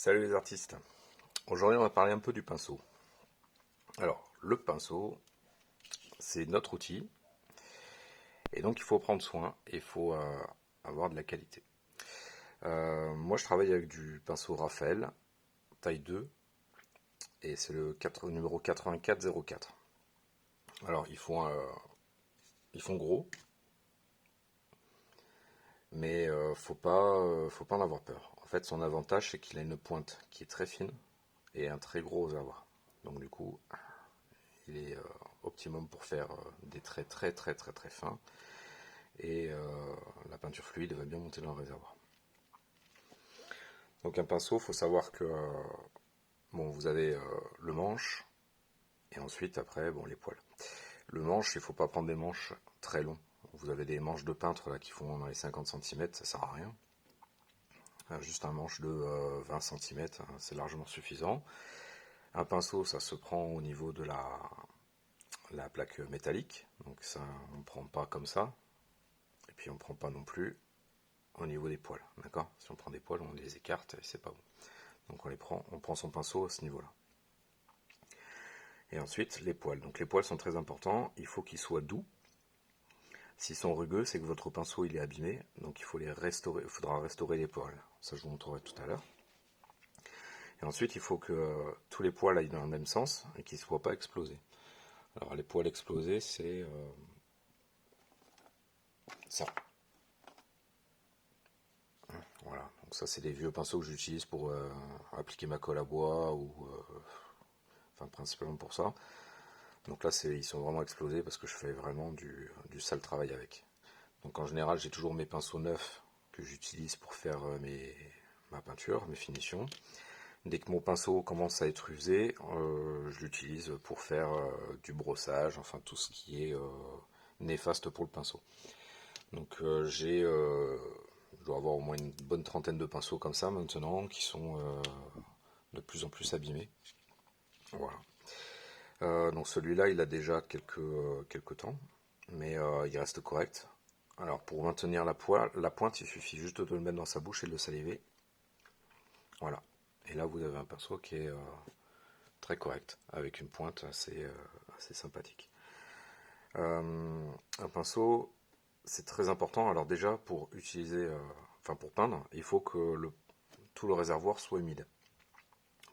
Salut les artistes. Aujourd'hui, on va parler un peu du pinceau. Alors, le pinceau, c'est notre outil, et donc il faut prendre soin, et il faut avoir de la qualité. Moi, je travaille avec du pinceau Raphaël, taille 2, et c'est le numéro 8404. Alors, ils font gros, mais faut pas en avoir peur. En fait, son avantage, c'est qu'il a une pointe qui est très fine et un très gros réservoir. Donc, du coup, il est optimum pour faire des traits très très très très fins et la peinture fluide va bien monter dans le réservoir. Donc un pinceau, il faut savoir que bon, vous avez le manche et ensuite après bon, les poils. Le manche, il ne faut pas prendre des manches très longs. Vous avez des manches de peintre là, qui font dans les 50 cm, ça sert à rien. Juste un manche de 20 cm, c'est largement suffisant. Un pinceau, ça se prend au niveau de la plaque métallique, donc ça on ne prend pas comme ça. Et puis on ne prend pas non plus au niveau des poils, d'accord? Si on prend des poils, on les écarte et c'est pas bon. Donc on prend son pinceau à ce niveau-là. Et ensuite, les poils. Donc les poils sont très importants, il faut qu'ils soient doux. S'ils sont rugueux, c'est que votre pinceau il est abîmé, donc il faut les restaurer, il faudra restaurer les poils. Ça je vous montrerai tout à l'heure. Et ensuite, il faut que tous les poils aillent dans le même sens et qu'ils ne soient pas explosés. Alors les poils explosés, c'est ça. Voilà, donc ça c'est des vieux pinceaux que j'utilise pour appliquer ma colle à bois ou enfin principalement pour ça. Donc là ils sont vraiment explosés parce que je fais vraiment du sale travail avec. Donc en général j'ai toujours mes pinceaux neufs que j'utilise pour faire ma peinture, mes finitions. Dès que mon pinceau commence à être usé, je l'utilise pour faire du brossage, enfin tout ce qui est néfaste pour le pinceau. Donc je dois avoir au moins une bonne trentaine de pinceaux comme ça maintenant qui sont de plus en plus abîmés. Voilà. Donc celui-là il a déjà quelques temps, mais il reste correct. Alors pour maintenir la pointe, il suffit juste de le mettre dans sa bouche et de le saliver. Voilà. Et là vous avez un pinceau qui est très correct, avec une pointe assez sympathique. Un pinceau, c'est très important. Alors déjà, pour utiliser, enfin pour peindre, il faut que tout le réservoir soit humide.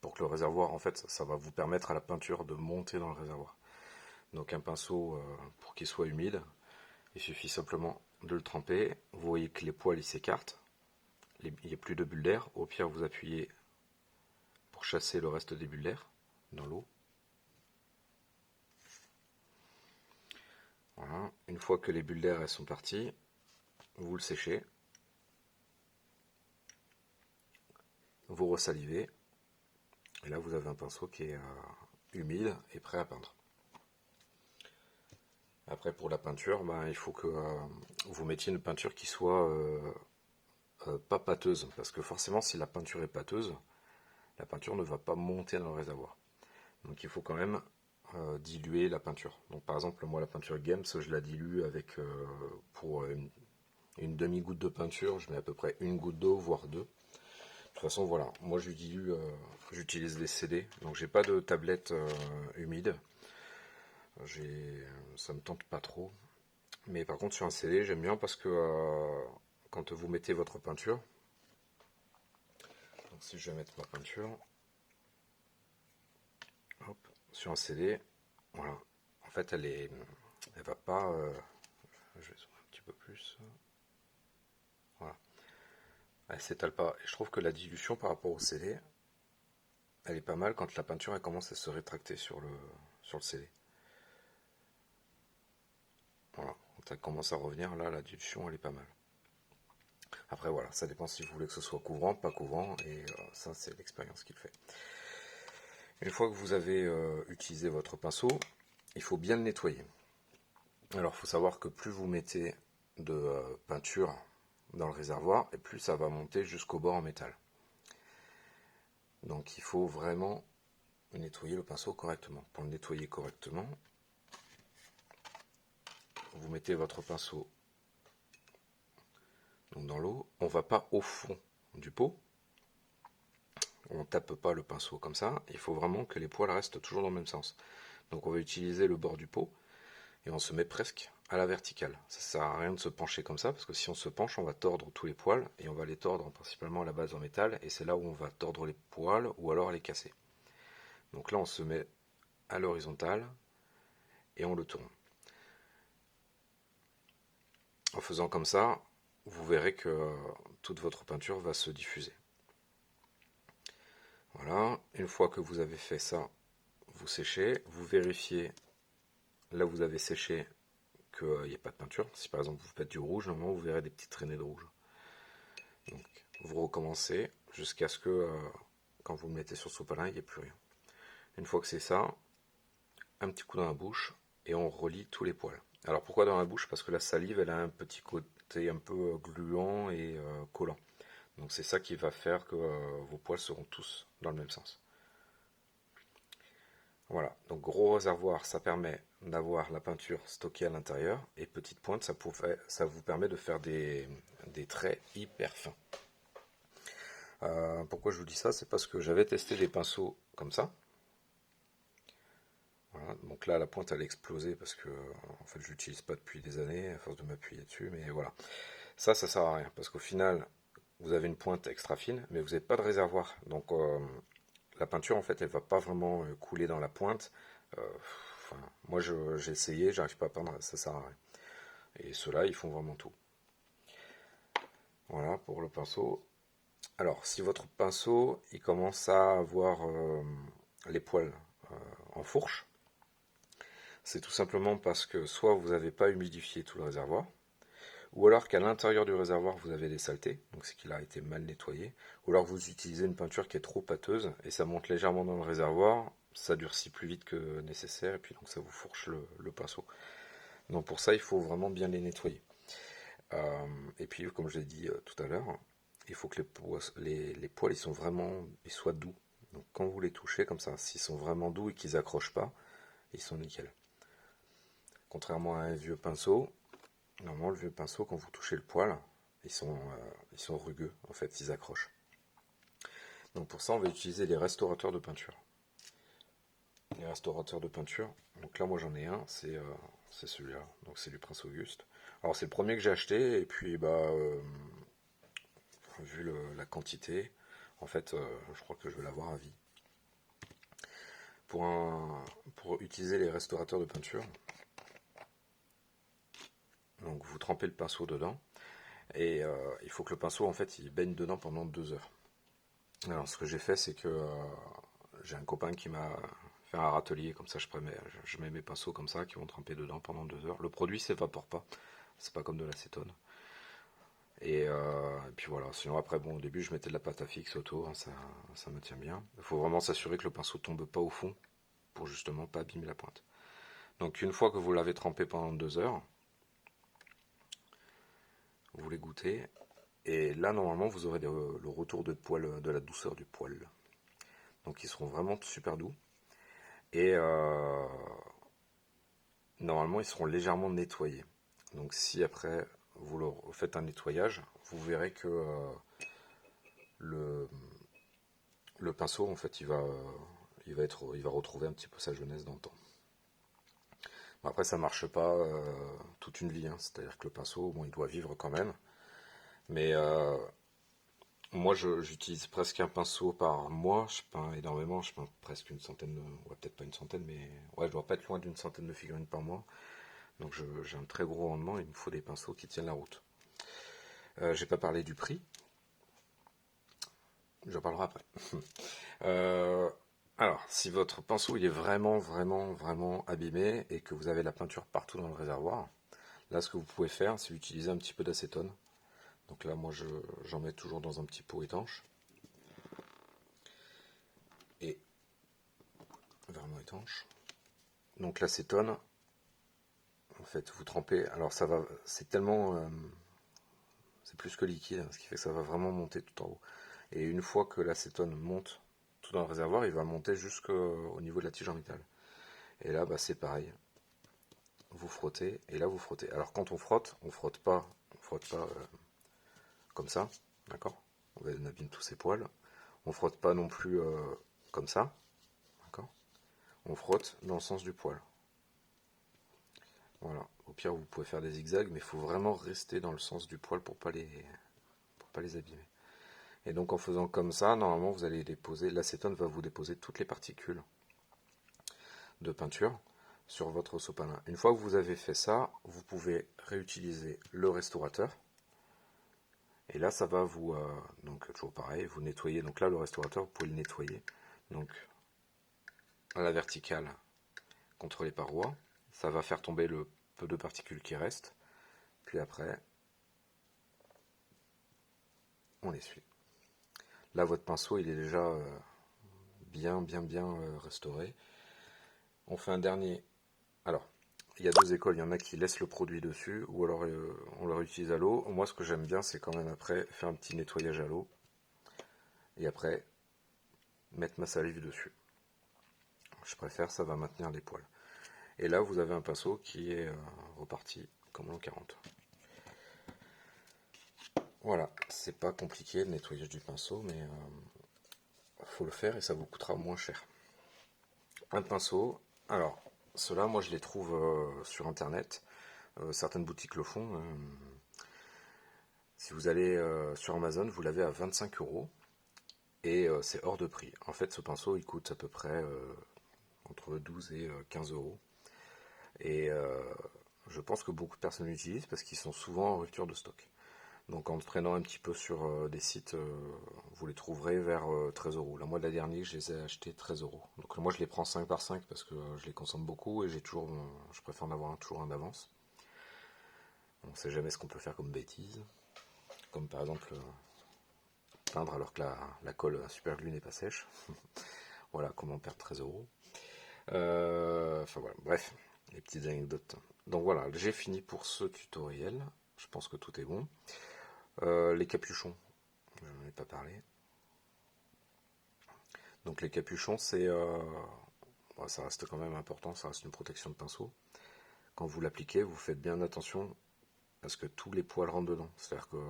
Pour que le réservoir, en fait, ça va vous permettre à la peinture de monter dans le réservoir. Donc un pinceau, pour qu'il soit humide, il suffit simplement de le tremper. Vous voyez que les poils ils s'écartent, il n'y a plus de bulles d'air. Au pire, vous appuyez pour chasser le reste des bulles d'air dans l'eau. Voilà. Une fois que les bulles d'air elles sont parties, vous le séchez, vous resalivez, et là vous avez un pinceau qui est humide et prêt à peindre. Après pour la peinture, il faut que vous mettiez une peinture qui soit pas pâteuse, parce que forcément si la peinture est pâteuse, la peinture ne va pas monter dans le réservoir. Donc il faut quand même diluer la peinture. Donc par exemple moi la peinture Games, je la dilue avec pour une demi-goutte de peinture, je mets à peu près une goutte d'eau, voire deux. De toute façon, voilà, moi j'utilise des CD, donc j'ai pas de tablette humide. Ça me tente pas trop. Mais par contre, sur un CD, j'aime bien parce que quand vous mettez votre peinture, donc si je vais mettre ma peinture, hop, sur un CD, voilà, en fait, elle va pas. Je vais zoomer un petit peu plus. Voilà, elle s'étale pas. Et je trouve que la dilution par rapport au CD, elle est pas mal quand la peinture elle commence à se rétracter sur le CD. Voilà, quand elle commence à revenir, là, la dilution, elle est pas mal. Après, voilà, ça dépend si vous voulez que ce soit couvrant, pas couvrant, et ça, c'est l'expérience qui le fait. Une fois que vous avez utilisé votre pinceau, il faut bien le nettoyer. Alors, il faut savoir que plus vous mettez de peinture dans le réservoir, et plus ça va monter jusqu'au bord en métal. Donc, il faut vraiment nettoyer le pinceau correctement. Pour le nettoyer correctement, vous mettez votre pinceau donc dans l'eau. On ne va pas au fond du pot. On tape pas le pinceau comme ça, il faut vraiment que les poils restent toujours dans le même sens. Donc on va utiliser le bord du pot et on se met presque à la verticale. Ça sert à rien de se pencher comme ça parce que si on se penche, on va tordre tous les poils et on va les tordre principalement à la base en métal et c'est là où on va tordre les poils ou alors les casser. Donc là on se met à l'horizontale et on le tourne. En faisant comme ça, vous verrez que toute votre peinture va se diffuser. Voilà, une fois que vous avez fait ça, vous séchez, vous vérifiez là où vous avez séché qu'il n'y a pas de peinture. Si par exemple vous faites du rouge, normalement vous verrez des petites traînées de rouge. Donc vous recommencez jusqu'à ce que quand vous le mettez sur le sopalin, il n'y ait plus rien. Une fois que c'est ça, un petit coup dans la bouche et on relie tous les poils. Alors pourquoi dans la bouche? Parce que la salive elle a un petit côté un peu gluant et collant. Donc c'est ça qui va faire que vos poils seront tous dans le même sens. Voilà, donc gros réservoir, ça permet d'avoir la peinture stockée à l'intérieur, et petite pointe, ça vous permet de faire des traits hyper fins. Pourquoi je vous dis ça? C'est parce que j'avais testé des pinceaux comme ça. Voilà, donc là la pointe elle a explosé parce que en fait je l'utilise pas depuis des années à force de m'appuyer dessus, mais voilà. Ça sert à rien parce qu'au final vous avez une pointe extra fine, mais vous n'avez pas de réservoir. Donc la peinture en fait elle va pas vraiment couler dans la pointe. Enfin, moi j'ai essayé, j'arrive pas à peindre, ça sert à rien. Et ceux-là ils font vraiment tout. Voilà pour le pinceau. Alors si votre pinceau il commence à avoir les poils en fourche, c'est tout simplement parce que soit vous n'avez pas humidifié tout le réservoir, ou alors qu'à l'intérieur du réservoir vous avez des saletés, donc c'est qu'il a été mal nettoyé, ou alors vous utilisez une peinture qui est trop pâteuse et ça monte légèrement dans le réservoir, ça durcit plus vite que nécessaire et puis donc ça vous fourche le pinceau. Donc pour ça il faut vraiment bien les nettoyer. Et puis comme je l'ai dit tout à l'heure, il faut que les poils ils soient doux. Donc quand vous les touchez comme ça, s'ils sont vraiment doux et qu'ils accrochent pas, ils sont nickel. Contrairement à un vieux pinceau, normalement le vieux pinceau quand vous touchez le poil, ils sont rugueux, en fait ils accrochent. Donc pour ça on va utiliser les restaurateurs de peinture. Les restaurateurs de peinture, donc là moi j'en ai un, c'est celui-là, donc c'est du Prince Auguste. Alors c'est le premier que j'ai acheté et puis vu la quantité, en fait je crois que je vais l'avoir à vie. Pour utiliser les restaurateurs de peinture, donc vous trempez le pinceau dedans et il faut que le pinceau en fait il baigne dedans pendant 2 heures. Alors ce que j'ai fait c'est que j'ai un copain qui m'a fait un râtelier comme ça, je mets mes pinceaux comme ça qui vont tremper dedans pendant 2 heures. Le produit s'évapore pas, c'est pas comme de l'acétone. Et puis voilà, sinon après bon au début je mettais de la pâte à fixe autour, hein, ça me tient bien. Il faut vraiment s'assurer que le pinceau tombe pas au fond pour justement pas abîmer la pointe. Donc une fois que vous l'avez trempé pendant 2 heures, vous les goûtez et là normalement vous aurez le retour de poil, de la douceur du poil. Donc ils seront vraiment super doux. Et normalement, ils seront légèrement nettoyés. Donc si après vous faites un nettoyage, vous verrez que le, le pinceau, en fait, il va retrouver un petit peu sa jeunesse dans le temps. Bon, après, ça marche pas toute une vie, hein. C'est-à-dire que le pinceau, bon, il doit vivre quand même. Mais moi, j'utilise presque un pinceau par mois. Je peins énormément, je peins presque une centaine, ouais, peut-être pas une centaine, mais ouais, je dois pas être loin d'une centaine de figurines par mois. Donc j'ai un très gros rendement, il me faut des pinceaux qui tiennent la route. J'ai pas parlé du prix, j'en parlerai après. Euh, alors, si votre pinceau il est vraiment, vraiment, vraiment abîmé et que vous avez la peinture partout dans le réservoir, là ce que vous pouvez faire, c'est utiliser un petit peu d'acétone. Donc là, moi j'en mets toujours dans un petit pot étanche. Et vraiment étanche. Donc l'acétone, en fait, vous trempez. Alors ça va, c'est tellement, c'est plus que liquide, hein, ce qui fait que ça va vraiment monter tout en haut. Et une fois que l'acétone monte tout dans le réservoir, il va monter jusqu'au niveau de la tige en métal. Et là, bah, c'est pareil. Vous frottez, et là vous frottez. Alors quand on frotte pas comme ça, d'accord? On abîme tous ses poils. On frotte pas non plus comme ça, d'accord? On frotte dans le sens du poil. Voilà. Au pire, vous pouvez faire des zigzags, mais il faut vraiment rester dans le sens du poil pour pas les abîmer. Et donc en faisant comme ça, normalement vous allez déposer, l'acétone va vous déposer toutes les particules de peinture sur votre sopalin. Une fois que vous avez fait ça, vous pouvez réutiliser le restaurateur. Et là, ça va vous, donc toujours pareil, vous nettoyez. Donc là, le restaurateur, vous pouvez le nettoyer. Donc à la verticale contre les parois, ça va faire tomber le peu de particules qui restent. Puis après, on essuie. Là, votre pinceau, il est déjà bien restauré. On fait un dernier. Alors, il y a deux écoles, il y en a qui laissent le produit dessus, ou alors on le réutilise à l'eau. Moi, ce que j'aime bien, c'est quand même après faire un petit nettoyage à l'eau, et après mettre ma salive dessus. Je préfère, ça va maintenir les poils. Et là, vous avez un pinceau qui est reparti comme l'an 40. Voilà, c'est pas compliqué le nettoyage du pinceau, mais faut le faire et ça vous coûtera moins cher. Un pinceau, alors, ceux-là, moi je les trouve sur internet. Certaines boutiques le font. Si vous allez sur Amazon, vous l'avez à 25 euros et c'est hors de prix. En fait, ce pinceau il coûte à peu près entre 12 et 15 euros. Et je pense que beaucoup de personnes l'utilisent parce qu'ils sont souvent en rupture de stock. Donc en traînant un petit peu sur des sites, vous les trouverez vers 13 euros. Là, moi, la dernière, je les ai achetés 13 euros. Donc moi, je les prends 5 par 5 parce que je les consomme beaucoup et je préfère en avoir toujours un d'avance. On ne sait jamais ce qu'on peut faire comme bêtise. Comme par exemple peindre alors que la colle super glue n'est pas sèche. Voilà, comment perdre 13 euros. Enfin voilà, bref, les petites anecdotes. Donc voilà, j'ai fini pour ce tutoriel. Je pense que tout est bon. Les capuchons, je n'en ai pas parlé. Donc les capuchons, ça reste quand même important, ça reste une protection de pinceau. Quand vous l'appliquez, vous faites bien attention à ce que tous les poils rentrent dedans. C'est-à-dire que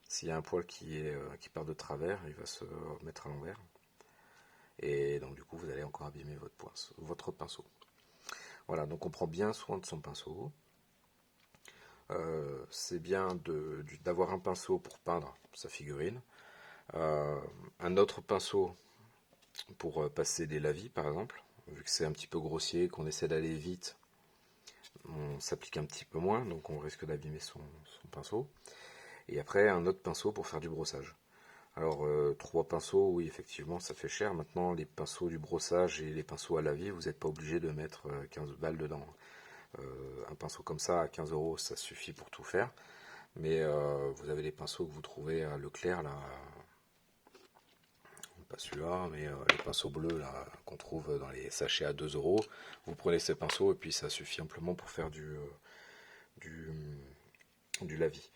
s'il y a un poil qui part de travers, il va se mettre à l'envers. Et donc du coup, vous allez encore abîmer votre pinceau. Voilà, donc on prend bien soin de son pinceau. C'est bien d'avoir un pinceau pour peindre sa figurine. Un autre pinceau pour passer des lavis, par exemple. Vu que c'est un petit peu grossier, qu'on essaie d'aller vite, on s'applique un petit peu moins, donc on risque d'abîmer son pinceau. Et après, un autre pinceau pour faire du brossage. Alors, 3 pinceaux, oui, effectivement, ça fait cher. Maintenant, les pinceaux du brossage et les pinceaux à lavis, vous n'êtes pas obligé de mettre 15 balles dedans. Un pinceau comme ça à 15 euros, ça suffit pour tout faire. Mais vous avez les pinceaux que vous trouvez à Leclerc, là, pas celui-là, mais les pinceaux bleus là qu'on trouve dans les sachets à 2 euros. Vous prenez ces pinceaux et puis ça suffit amplement pour faire du, du lavis.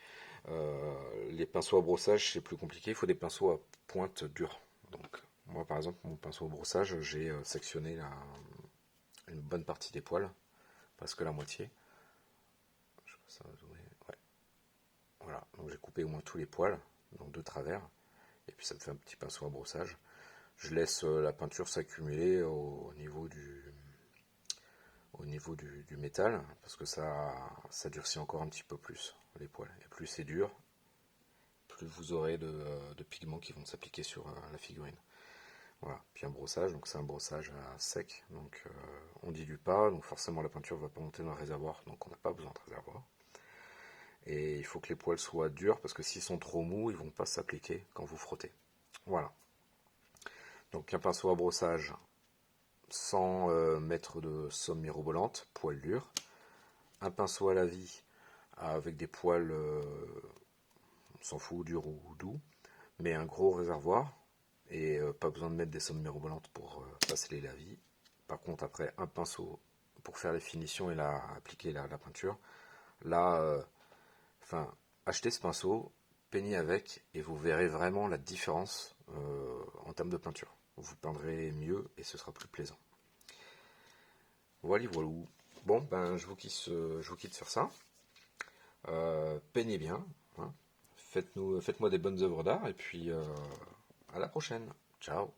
Les pinceaux à brossage, c'est plus compliqué, il faut des pinceaux à pointe dure. Donc, moi par exemple, mon pinceau à brossage, j'ai sectionné une bonne partie des poils, presque la moitié. Je sais pas si ça va zoomer. Ouais. Voilà, donc j'ai coupé au moins tous les poils, donc de travers, et puis ça me fait un petit pinceau à brossage. Je laisse la peinture s'accumuler au niveau du métal, parce que ça durcit encore un petit peu plus les poils. Et plus c'est dur, plus vous aurez de pigments qui vont s'appliquer sur la figurine. Voilà. Puis un brossage, donc c'est un brossage à sec, donc on dilue pas, donc forcément la peinture va pas monter dans le réservoir, donc on n'a pas besoin de réservoir. Et il faut que les poils soient durs, parce que s'ils sont trop mous, ils vont pas s'appliquer quand vous frottez. Voilà. Donc un pinceau à brossage sans mettre de somme mirobolante, poil dur. Un pinceau à lavis avec des poils, on s'en fout, durs ou doux, mais un gros réservoir. Et pas besoin de mettre des sommes mirobolantes pour passer les lavis. Par contre, après, un pinceau pour faire les finitions et appliquer la peinture. Là, achetez ce pinceau, peignez avec et vous verrez vraiment la différence en termes de peinture. Vous peindrez mieux et ce sera plus plaisant. Voilà, voilà. Bon, ben je vous quitte sur ça. Peignez bien, hein. faites-moi des bonnes œuvres d'art et puis à la prochaine. Ciao.